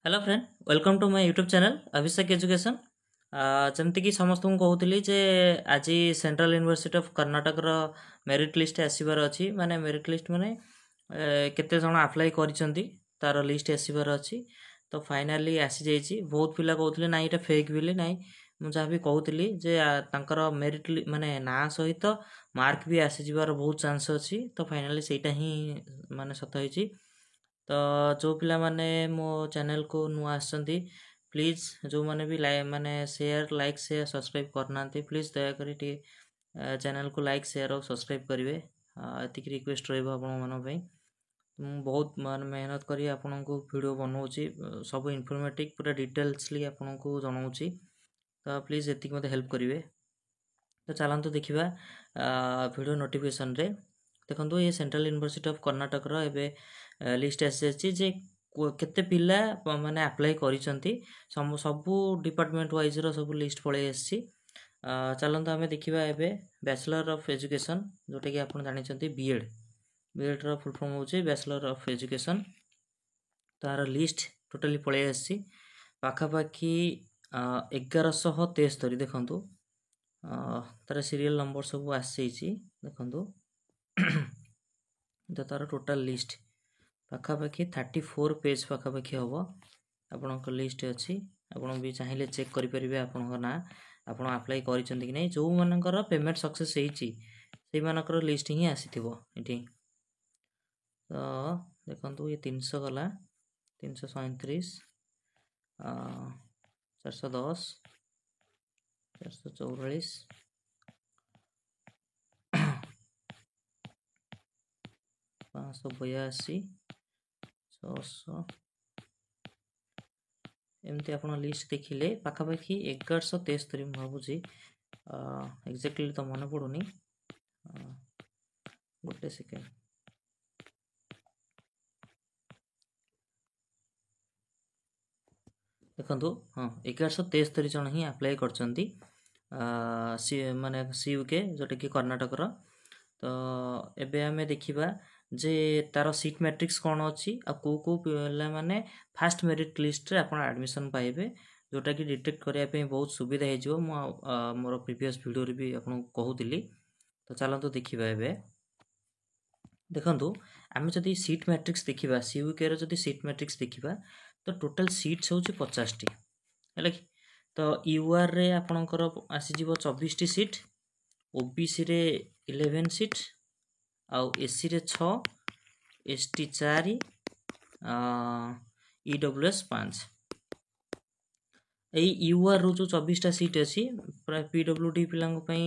Hello friend, welcome to my YouTube channel Abhishek education. जमती कि समस्त को कहूली जे आज central university of Karnataka merit list आसबार अच्छी माने मेरिट लिस्ट माने केते जण अप्लाई करिसेंती तार लिस्ट आसबार अच्छी। तो फाइनाली आसी जाइए। बहुत पिला कहते ना ये फेक बोली ना मुझे भी कहती जे तांकर मेरिट माने ना सहित मार्क भी आसीबार बहुत चांस अच्छी। तो फाइनाली सेटा ही माने सत होइछि। तो जो पिला माने मो चैनल को नुआ आसछंती प्लीज जो माने भी माने शेयर लाइक शेयर सब्सक्राइब करना प्लीज दया करी चैनल को लाइक शेयर और सब्सक्राइब करेंगे। एतिक रिक्वेस्ट रही आपण बहुत मान मेहनत करी आपन को वीडियो बनाऊँगी सब इनफॉर्मेटिव पूरा डिटेल्सली आपन को जनाऊँगी। तो प्लीज एतिक मते हेल्प करेंगे। तो चलते देखा वीडियो नोटिफिकेशन रे देखो ये सेंट्रल यूनिवर्सिटी ऑफ कर्नाटक रे लिस्ट आसी जे केते पिला माने अप्लाई करिसंती सबू डिपार्टमेंट वाइज रो सब लिस्ट पळे आसी। चलते आम देखा एबे बैचलर ऑफ एजुकेशन जोटा कि आप जानी बीएड बीएड रो फुल फॉर्म होची बैचलर ऑफ एजुकेशन। तार लिस्ट टोटाली पळे आसी पाखापाखी 1173 देखंतु तार सीरियल नंबर सब आसी देखंतु। तो तार टोटाल लिस्ट पाखापाखी 34 पेज पाखापाखी हम आपण लिस्ट अच्छी। आपण भी चाहिए चेक करेंगे आपण ना आप अप्लाई करें कि नहीं जो मानकर पेमेंट सक्सेस से मानकर लिस्ट ही आसी ये। तो देखो ये 300 गला 337 410 444 582 600 एमती आप लिस्ट देखिले पाखापाखी 1173 भावुची एक्जाक्टली तो मन पड़ूनी गोटे सेकेंड। देखो हाँ 1173 जन ही अप्लाई करचंती माने सीयूके जोटा कि कर्नाटक रो। तो एबे हमें देखिबा जे तार सीट मैट्रिक्स कौन अच्छी आ को पिला माने फास्ट मेरिट लिस्ट रे आपण एडमिशन पाइबे जोटा कि डिटेक्ट करिया पे बहुत सुविधा हे जो मोर प्रीवियस वीडियो रे भी आपण कहूतिली। तो चलतो देखिबा एबे देखंतु आमे जदि सीट मैट्रिक्स देखिबा सीयूके रो जदि सीट मैट्रिक्स देखिबा तो टोटल सीट्स होची 50 टी है कि। तो यूआर रे आपणकर आसी जीवो 24 टी सीट ओबीसी रे 11 सीट आउ एससी रे 6 एसटी 4 ईडब्ल्यूएस 5 एई यूआर रो जो 24 टा सीट अछि प्राय पीडब्ल्यूडी पिलांग पई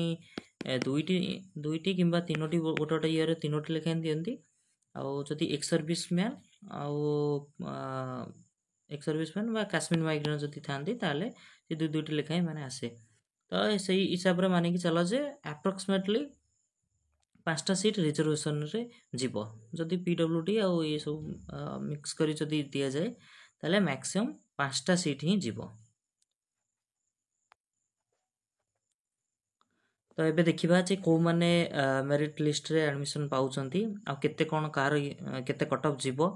दुईटी किंबा तीनोटी गोटे ईयर रे तीनोटी लेखा दियंती। आउ जदि एक्स सर्विसमैन आउ एक्स सर्विसमैन बा काश्मीर माइग्रेंट जदि थांती ताले से दुईटी लेखा माने आसे। तो सही हिसाब रे माने कि चलो जे अप्रोक्सीमेटली 5टा सीट रिजर्वेशन रे जीवो जदि पीडब्ल्यूडी आउ ये सब मिक्स करी जदि दिया जाए ताले मैक्सिमम 5टा सीट ही जीवो। तो एबे देखिबा जे को माने मेरिट लिस्ट रे एडमिशन पाउचंती आ केते कोन कार केते कट ऑफ जीवो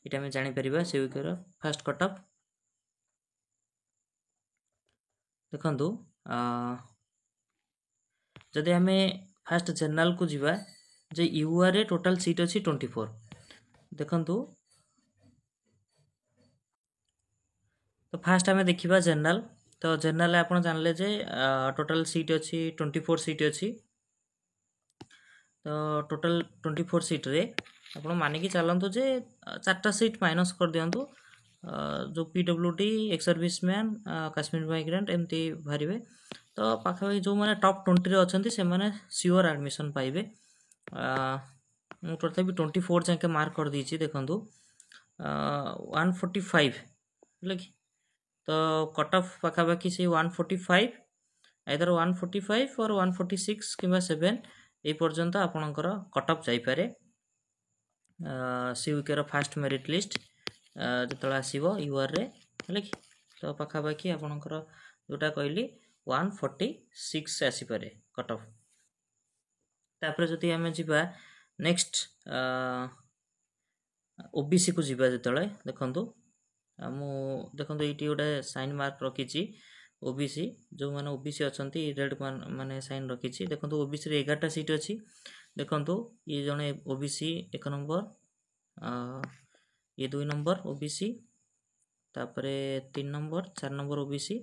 इटा में जानि परिबा से विकर फर्स्ट कट ऑफ देखंतु जदि हमें फर्स्ट जनरल को जीवा जे यूआर रे टोटल सीट अछि 24 देखंतु। तो फर्स्ट हमें देखिबा जनरल तो जनरल आपण जानले जे टोटल सीट अछि 24 सीट अछि। तो टोटल 24 सीट रे आपण माने कि चलंतु जे 4टा सीट माइनस कर दियंतु जो PWD ex serviceman Kashmir migrant एमती भरिबे। तो पाखापाखि जो माने टॉप 20 रे अछंती से माने श्योर एडमिशन पाइबे। मु तथापि 24 जाके मार्क कर दीची देखंतु 145 लगी। तो कट ऑफ पाखापाखि से 145 आइदर 145 और 146 किंबा 7 ए पर्यंत आपणकर कट ऑफ जाई पारे सीयूके रो फास्ट मेरिट लिस्ट जतला आसीबो यूआर रे है कि। तो पाखापाखि आपणकर जोटा कहली 146 आसी पारे कट ऑफ। तापर जदि हमें जीवा नेक्स्ट ओबीसी को जीवा जतले देखंतु ମୁଁ ଦେଖନ୍ତୁ ଏଇଠି ଗୋଟେ ସାଇନ୍ ମାର୍କ ରଖିଛି ओबीसी जो मैंने ओबीसी अच्छा रेड माने साइन रखी देखो ओबीसी 11टा सीट अच्छी देखो ये जड़े ओबीसी 1 नंबर ये 2 नंबर ओबीसी तापरे 3 नंबर 4 नंबर ओबीसी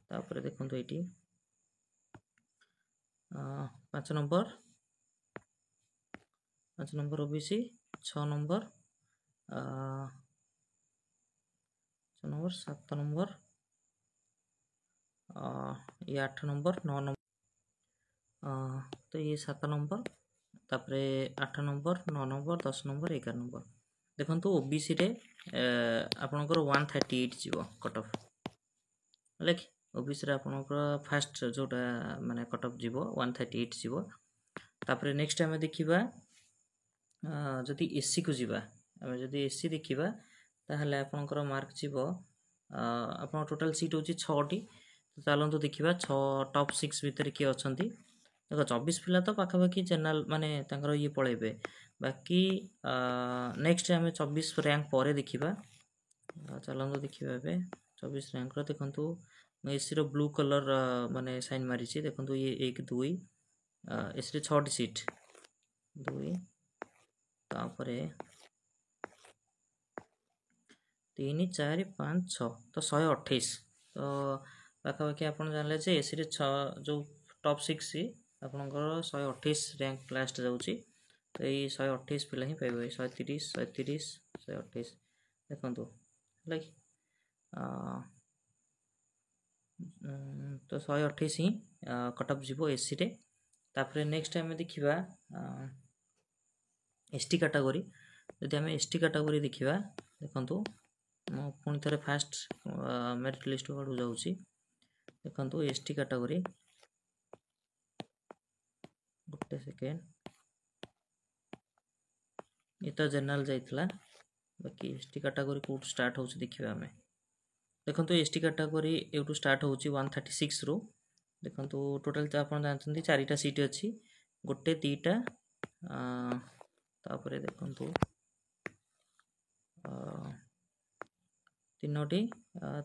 तापरे देखो ये 5 नंबर ओबीसी 6 नंबर 7 नंबर ये 8 नंबर 9 नंबर तो ये 7 नंबर तापरे 8 नंबर 9 नंबर 10 नंबर 11 नंबर देखो ओबीसी रे आपणकर 138 जीव कट ऑफ है कि ओबीसी रे आपणकर फास्ट जोटा माने कट ऑफ जीव 138 जीव तापरे नेक्स्ट आमे देखिबा जदि एससी को जीवा आमे जदि एससी देखिबा ताहले आपणकर मार्क जीव आपन टोटल सीट होची 6 टी तो चलंतु देखिबा 6 टॉप 6 भीतर किए अछंती देखो 24 पिला तो पाखापाखि जनरल माने तांकर ये पळेबे बाकी नेक्स्ट आमे 24 रैंक पर देखिबा चलंतु देखिबा बे 24 रैंक रो देखंतु एससी रो ब्लू कलर माने साइन मारिछि देखंतु ये 1 2 एससी 6 टी सीट 2 तापरे 3 4 5 6 तो 128 तो पाखापाखि आपन जानले जे एससी रे 6 जो टॉप 6 आपनकर 128 रैंक लास्ट जाउची तो ये 128 पिला ही पाइबे 130 130 128 देखंतु लाइक तो 128 ही कट ऑफ जीवो एससी रे तापरे नेक्स्ट आमे देखिबा एसटी कैटेगरी यदि आमे एसटी कैटेगरी देखिबा देखंतु मो पुणी थरे फास्ट मेरिट लिस्ट को जाउची देखंतु एसटी कैटेगरी गोटे सेकेंड ये तो जनरल जाइतला बाकी एसटी कैटेगरी को स्टार्ट होची देखिबा हमें देखंतु एसटी कैटेगरी एटू स्टार्ट होची 136 रो देखंतु टोटल तो आपण जानछंती 4टा सीट अछि गोटे तीटा तापरे देखंतु 3टी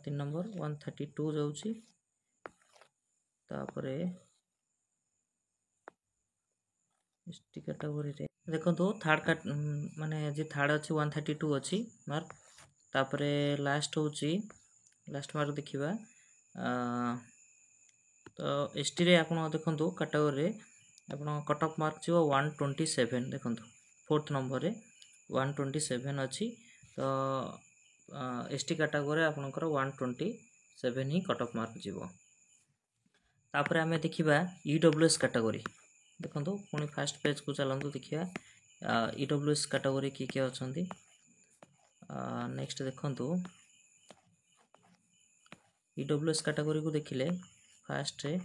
3 नंबर 132 जाउची तापरे एसटी कैटेगरी रे देखंतु थर्ड माने जे थर्ड अछि 132 अछि मार्क तापरे लास्ट होची लास्ट मार्क देखिबा तो एसटी रे आपण देखंतु कैटेगरी रे आपण कट ऑफ मार्क छियो 127 देखंतु फोर्थ नंबर रे 127 अछि तो एसटी कैटेगरी आपनकर 127 ही कट ऑफ मार्क जीवो तापरे हमें देखिबा ईडब्ल्यूएस कैटेगरी देखंतु पुनी फर्स्ट पेज को चलंतु देखिया ईडब्ल्यूएस कैटेगरी की अछंती नेक्स्ट देखंतु ईडब्ल्यूएस कैटेगरी को देखिले फास्ट रे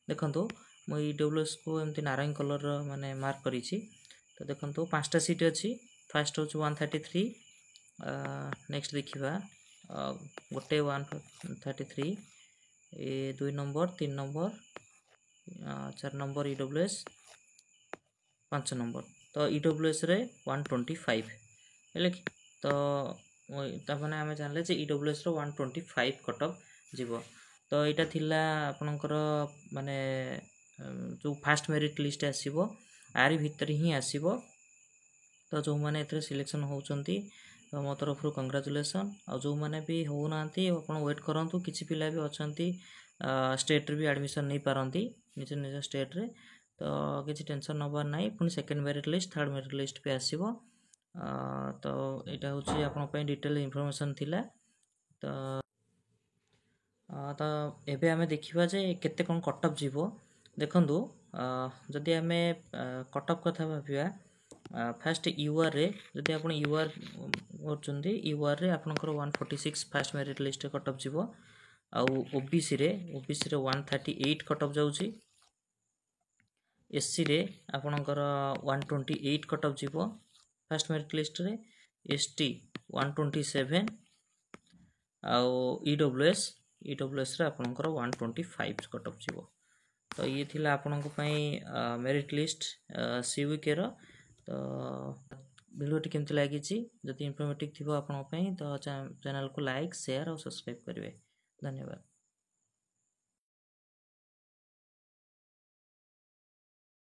देखंतु मो ईडब्ल्यूएस को एमती नारंगी कलर माने मार्क करिछि तो देखंतु 5टा सीट अछि फर्स्ट होच 133 नेक्स्ट देखिबा गोटे 133 ए 2 number 3 number 4 number EWS 5 number तो ईडब्ल्यूएस रे 125 हेले तो माने आमे जानले जे ईडब्ल्यूएस रो 125 कट ऑफ जीवो तो एटा थिला आपनकर माने जो फास्ट मेरिट लिस्ट आसीबो आरी भीतर ही आसीबो तो जो माने एथरे सिलेक्शन होउचंती तो मो तरफ रो कांग्रेचुलेशन आ जो माने भी हो नांती आपण वेट करंतु किछि पिला भी अछंती स्टेट रे भी एडमिशन नहीं पारंती निज निज स्टेट रे तो किछि टेंशन नबार नाही पुनी second merit list third merit list पे आसीबो तो एटा होची आपण पे डिटेल इंफॉर्मेशन थिला तो एबे हमें देखिबा जे केते कोन कट ऑफ जीवो देखंतु जदि हमें कट ऑफ कथा भाबिया फर्स्ट यूआर रे जदि आपण यूआर करचंदी यूआर रे आपनकर 146 first merit list cut off जीवो आ ओबीसी रे 138 कट ऑफ जाउची एससी रे आपनकर 128 कट ऑफ जीवो फर्स्ट मेरिट लिस्ट रे एसटी 127 आ ईडब्ल्यूएस रे आपनकर 125 कट ऑफ जीवो तो ये थिला आपनक पई मेरिट लिस्ट सीवीके रो तो ଭିଡ଼ିଓଟି କେମିତି ଲାଗିଛି ଯଦି ଇନଫର୍ମେଟିଭ୍ ଥିବ ଆପଣଙ୍କ ପାଇଁ ତ ଚ୍ୟାନେଲକୁ ଲାଇକ୍ ସେୟାର ଆଉ ସବସ୍କ୍ରାଇବ୍ କରିବେ। ଧନ୍ୟବାଦ।